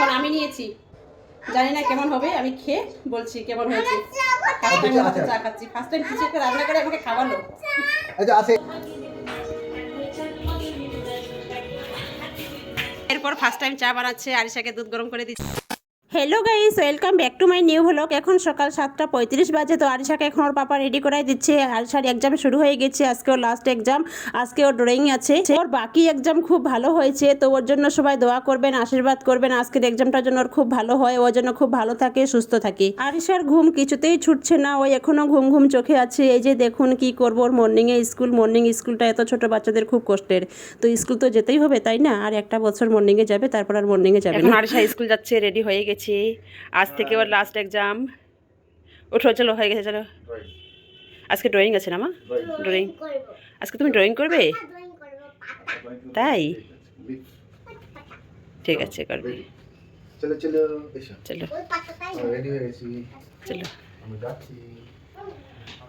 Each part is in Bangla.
এখন আমি নিয়েছি, জানি না কেমন হবে, আমি খেয়ে বলছি কেমন হয়েছে। চা খাচ্ছি, ফার্স্ট টাইম কিছু একটা রান্না করে আমাকে খাওয়ালো। এরপর ফার্স্ট টাইম চা বানাচ্ছে, আরিশাকে দুধ গরম করে দিচ্ছে। Hello guys, welcome back to my new vlog. এখন সকাল 7:35 বাজে। তো আরিশাকে এখন ওর পাপা রেডি করাই দিচ্ছে। আরিশার এক্সাম শুরু হয়ে গেছে, আজকে ওর লাস্ট এক্সাম, আজকে ওর ড্রয়িং আছে। ওর বাকি এক্সাম খুব ভালো হয়েছে, তো ওর জন্য সবাই দোয়া করবেন, আশীর্বাদ করবেন। আজকের এক্সামটার জন্য ওর খুব ভালো হয়, ওর জন্য খুব ভালো থাকে, সুস্থ থাকে। আরিশার ঘুম কিছুতেই ছুটছে না, ওই এখনো ঘুম ঘুম চোখে আছে। এই যে দেখুন কি করবো, ওর মর্নিং স্কুলটা এত ছোট বাচ্চাদের খুব কষ্টের। তো স্কুল তো যেতেই হবে, তাই না? আর একটা বছর মর্নিংয়ে যাবে, তারপর আর মর্নিংয়ে যাবে না। আরিশা স্কুল যাচ্ছে, রেডি হয়ে গেছে, আজ থেকে ওর লাস্ট এক্সাম। ওঠো, চলো, হয়ে গেছে, চলো। আজকে ড্রয়িং আছে না মা? ড্রয়িং আজকে তুমি ড্রয়িং করবে? তাই, ঠিক আছে, করবে। চলো চলো চলো রেডি হয়ে গেছি, চলো। আমি যাচ্ছি।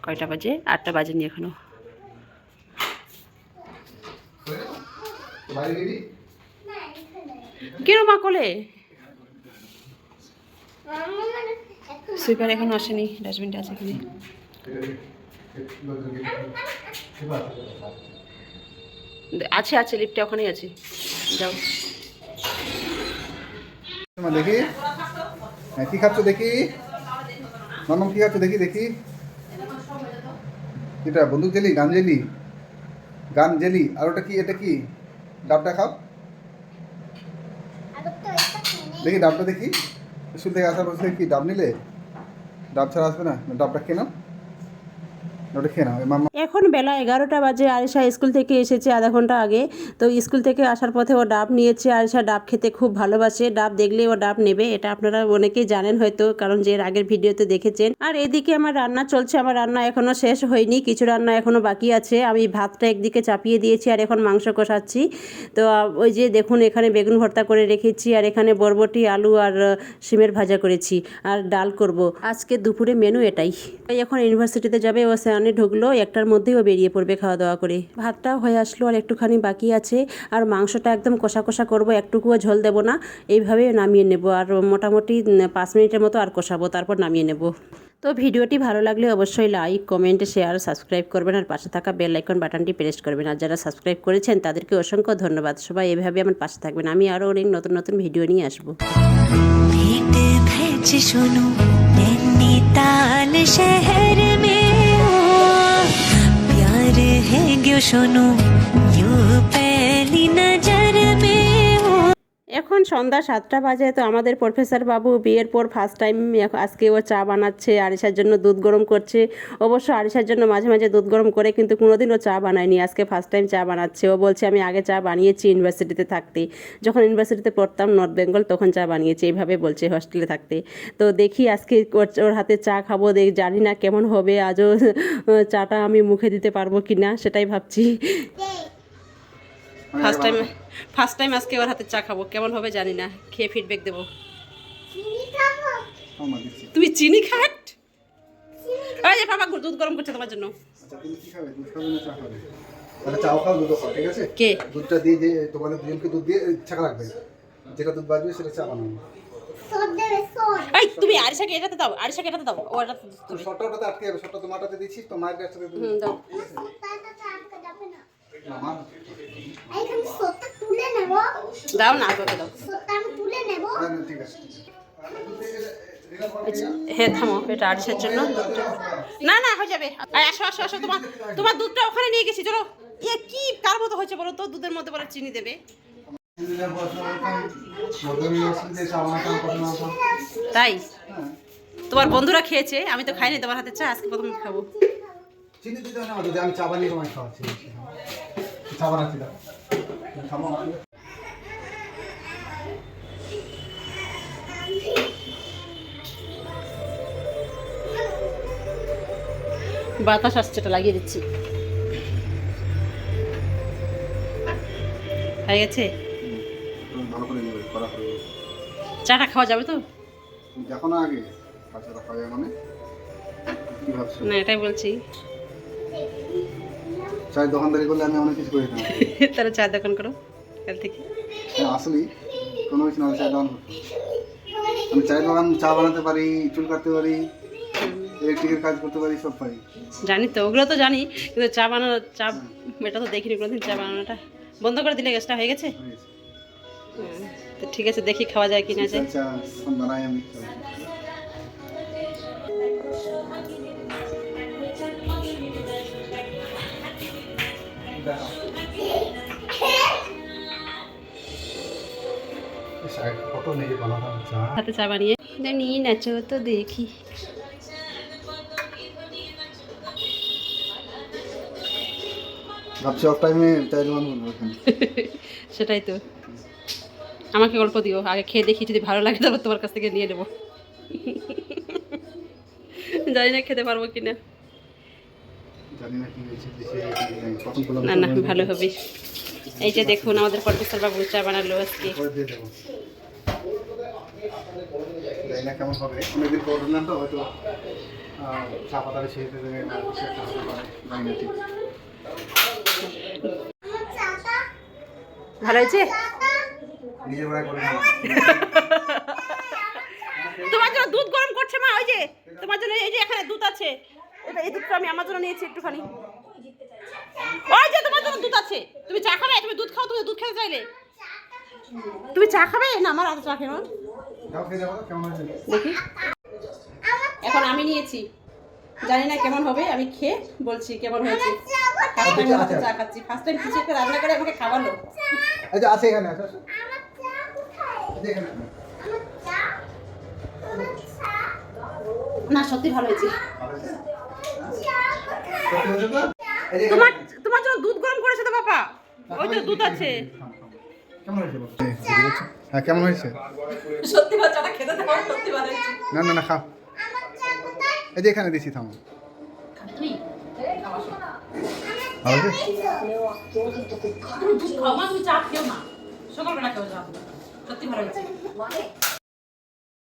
কয়টা বাজে? 8টা বাজেনি এখনো। বাড়ি গেলি? কেন মা কোলে? সুইপার এখনো আসেনি, ডাস্টবিনটা আছে এখানে। আছে আছে, লিফটে ওখানেই আছে, যাও। দেখি কি খাচ্ছ, দেখি মামাম কি খাচ্ছ, দেখি দেখি। এটা বন্দুক জেলি, গান জেলি। আর ওটা কি? এটা কি? ডাবটা খাও দেখি, ডাবটা দেখি। স্কুল থেকে আসার পর কি ডাব নিলে? ডাব ছাড়া আসবে না, ডাবটা খেয়ে নাও, ওটা খেয়ে নাও। মামা এখন বেলা 11টা বাজে। আরিশা স্কুল থেকে এসেছে আধা ঘন্টা আগে। তো স্কুল থেকে আসার পথে ও ডাব নিয়েছে। আরিশা ডাব খেতে খুব ভালোবাসে, ডাব দেখলে ও ডাব নেবে, এটা আপনারা অনেকেই জানেন হয়তো, কারণ যে আগের ভিডিওতে দেখেছেন। আর এদিকে আমার রান্না চলছে, আমার রান্না এখনো শেষ হয়নি, কিছু রান্না এখনো বাকি আছে। আমি ভাতটা একদিকে চাপিয়ে দিয়েছি আর এখন মাংস কষাচ্ছি। তো ওই যে দেখুন, এখানে বেগুন ভর্তা করে রেখেছি, আর এখানে বরবটি, আলু আর শিমের ভাজা করেছি, আর ডাল করব। আজকে দুপুরে মেনু এটাই। এখন ইউনিভার্সিটিতে যাবে, ও স্যানে ঢুকলো, একটার মধ্যেই ও বেরিয়ে পড়বে খাওয়া দাওয়া করে। ভাতটাও হয়ে আসলো, আর একটুখানি বাকি আছে। আর মাংসটা একদম কষা কষা করবো, একটুকুও ঝোল দেবো না, এইভাবে নামিয়ে নেব। আর মোটামুটি 5 মিনিটের মতো আর কষাবো, তারপর নামিয়ে নেব। তো ভিডিওটি ভালো লাগলে অবশ্যই লাইক, কমেন্ট, শেয়ার, সাবস্ক্রাইব করবেন, আর পাশে থাকা বেল আইকন বাটনটি প্রেস করবেন। আর যারা সাবস্ক্রাইব করেছেন তাদেরকে অসংখ্য ধন্যবাদ। সবাই এভাবে আমার পাশে থাকবেন, আমি আরও অনেক নতুন নতুন ভিডিও নিয়ে আসবো। सुनो नैनीताल शहर में प्यार है क्यों सुनो यूं पहली नजर में। এখন সন্ধ্যা 7টা বাজে। তো আমাদের প্রফেসর বাবু বিয়ের পর ফার্স্ট টাইম আজকে ও চা বানাচ্ছে, আরিশার জন্য দুধ গরম করছে। অবশ্য আরিশার জন্য মাঝে মাঝে দুধ গরম করে, কিন্তু কোনোদিন ও চা বানায়নি, আজকে ফার্স্ট টাইম চা বানাচ্ছে। ও বলছে আমি আগে চা বানিয়েছি ইউনিভার্সিটিতে থাকতে, যখন ইউনিভার্সিটিতে পড়তাম নর্থ বেঙ্গল, তখন চা বানিয়েছি, এইভাবে বলছে হোস্টেলে থাকতে। তো দেখি আজকে ওর হাতে চা খাবো, জানি না কেমন হবে, আজও চাটা আমি মুখে দিতে পারবো কি না সেটাই ভাবছি। ফার্স্ট টাইম আজকে ওর হাতে চা খাবো, কেমন হবে জানি না, খেয়ে ফিডব্যাক দেবো। তুমি চিনি খাট? এই যে বাবা দুধ গরম করছে তোমার জন্য। আচ্ছা, তুমি কি খাবে? দুধ খাবে না চা খাবে? তাহলে চাও খাও, দুধও খাও, ঠিক আছে? কে? দুধটা দিয়ে যে তোমাদের দুজনকে দুধ দিয়ে ছাকা রাখবে, যেটা দুধ বাজবে সেটা চা বানাবো। এই তুমি আরিশাকে এটাতে দাও, আরিশাকে এটাতে দাও, ও এটাতে তুমি শর্টটা ওটাতে আটকে যাবে, শর্টটা তোমারটাতে দিচ্ছি, তো মায়ের কাছটাতে তুমি দাও। মামা দাও না, তোকে দাও। না, ঠিক আছে। হ্যাঁ থামো, এটা আরিশার জন্য। না না, হয়ে যাবে। আসো আসো আসো, তোমার দুধটা ওখানে নিয়ে গেছি, চলো। এ কি কার মতো হয়েছে বলো তো, দুধের মধ্যে বলে চিনি দেবে। তাই তোমার বন্ধুরা খেয়েছে, আমি তো খাইনি তোমার হাতে চা, আজকে প্রথম খাবো। চিনি দিতে হয় না, যদি আমি চা বানিয়ে তোমায় খাওয়াচ্ছি, চা বানাচ্ছি দাও। বাতাস আসছে, এটা লাগিয়ে দিচ্ছি। হয়ে গেছে, ভালো করে নেবে, কড়া করে চাটা খাওয়া যাবে তো? দেখো না আগে কাঁচাটা খাওয়া যায় মানে কি ভাবছো? না এটাই বলছি। চায়ের দোকানদারি করলে আমি অনেক কিছু করে দিতাম। তাহলে চা দোকান করো কাল থেকে। আসলেই কোনো কিছু না হলে চায়ের দোকান করতো। আমি চায়ের দোকান, চা বানাতে পারি, চুল কাটতে পারি, ইলেকট্রিকের কাজ করতে পারি, সব পারি। জানি তো, ওগুলো তো জানি, কিন্তু চা বানানো, চা এটা তো দেখিনি কোনোদিন। চা বানানোটা বন্ধ করে দিলে গ্যাসটা হয়ে গেছে। হয়ে গেছে। তো ঠিক আছে, দেখি খাওয়া যায় কি না যায়। চা এখন বানাই আমি। কত নিজে বানাতাম চা। হাতে চা বানিয়ে নিয়ে নাচো তো দেখি। ভাবছি অফ টাইমে চায়ের দোকান করবো এখানে। সেটাই তো, আমাকে গল্প দিও, আগে খেয়ে দেখি, যদি ভালো লাগে তারপর তোমার কাছ থেকে নিয়ে নেবো। জানি না খেতে পারবো কিনা। জানি না কি হয়েছে, দেশে প্রথম করলাম। না না, ভালো হবে। এই যে দেখুন, আমাদের প্রফেসর বাবু চা বানালো আজকে। পরে দিয়ে দেবো। জানি না কেমন হবে, অনেকদিন করলাম তো, হয়তো চা পাতা বেশি হতে দেবে না, কিছু একটা হতে পারে, জানি না ঠিক। ভালো হয়েছে? নিজের বেলায় করে খাওয়া। তোমার জন্য দুধ গরম করছে মা, ওই যে তোমার জন্য, এই যে এখানে দুধ আছে, এটা এই দুধটা আমি আমার জন্য নিয়েছি একটুখানি। ওই যে তোমার জন্য দুধ আছে, তুমি চা খাবে? তুমি দুধ খাও, তুমি দুধ খেতে চাইলে তুমি চা খাবে না? আমার আগে চা খেয়ে যাও খেয়ে যাবো, কেমন হয়েছে? দেখি। এখন আমি নিয়েছি, জানি না কেমন হবে, আমি খেয়ে বলছি কেমন হয়েছে। ফার্স্ট টাইম চা খাচ্ছি, ফার্স্ট টাইম কিছু একটা রান্না করে আমাকে খাওয়ালো। আচ্ছা আছে এখানে, আছে আছে। এখানে না সত্যি ভালো হয়েছে। সত্যি হয়েছে তো? এই যে তোমার তোমার জন্য দুধ গরম করেছে তো বাবা, ওই তো দুধ আছে। কেমন হয়েছে বলো? হ্যাঁ কেমন হয়েছে? সত্যি বাচ্চাটা খেতে দেবো, সত্যি ভালো হয়েছে। না না না খাও, এই যে এখানে দিছি, থামো। তুমি ভালো হয়েছে? দুধ খাও মা, তুমি চা খেও না, সকালবেলা খেও চা, সত্যি ভালো হয়েছে।